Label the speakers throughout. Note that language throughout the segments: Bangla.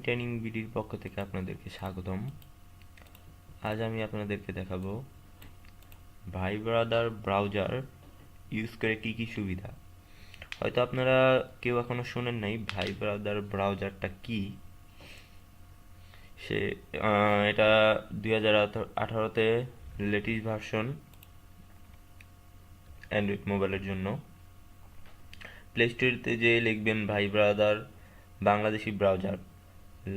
Speaker 1: ট্রেনিং বিডির পক্ষ থেকে আপনাদেরকে স্বাগতম। আজ আমি আপনাদেরকে দেখাবো ভাই ব্রাদার ব্রাউজার ইউজ করে কি কি সুবিধা। হয়তো আপনারা কেউ এখনো শুনেন নাই ভাই ব্রাদার ব্রাউজারটা কি। সে এটা 2018-তে লেটেস্ট ভার্সন অ্যান্ড্রয়েড মোবাইলের জন্য। প্লে স্টোরেতে যে লিখবেন ভাই ব্রাদার বাংলাদেশি ব্রাউজার,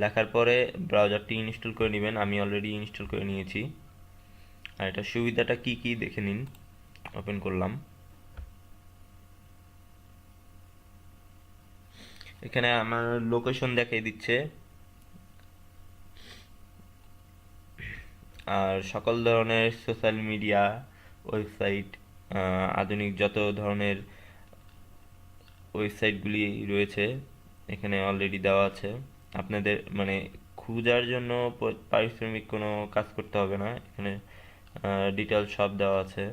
Speaker 1: লেখার পরে ব্রাউজারটি ইনস্টল করে নেবেন। আমি অলরেডি ইনস্টল করে নিয়েছি। আর এটা সুবিধাটা কি কি দেখে নিন। ওপেন করলাম। এখানে আমার লোকেশন দেখিয়ে দিচ্ছে, আর সকল ধরনের সোশ্যাল মিডিয়া, ওয়েবসাইট, আধুনিক যত ধরনের ওয়েবসাইটগুলি রয়েছে এখানে অলরেডি দেওয়া আছে। আপনাদের মানে খোঁজার জন্য পারিশ্রমিক কোনো কাজ করতে হবে না। এখানে ডিটেলস সব দেওয়া আছে।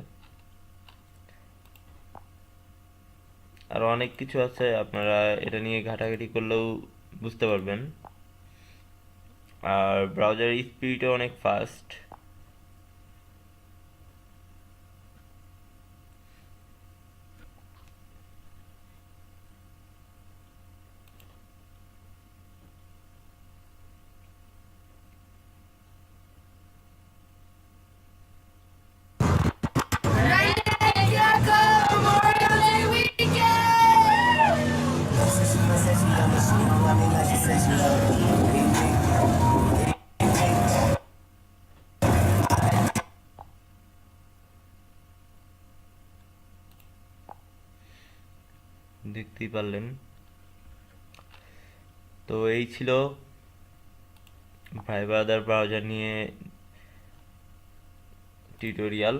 Speaker 1: আর অনেক কিছু আছে, আপনারা এটা নিয়ে ঘাটাঘাটি করলেও বুঝতে পারবেন। আর ব্রাউজার স্পিডও অনেক ফাস্ট। দেখতেই পারলেন। তো এই ছিল ভাই ব্রাদার ব্রাউজার নিয়ে টিউটোরিয়াল।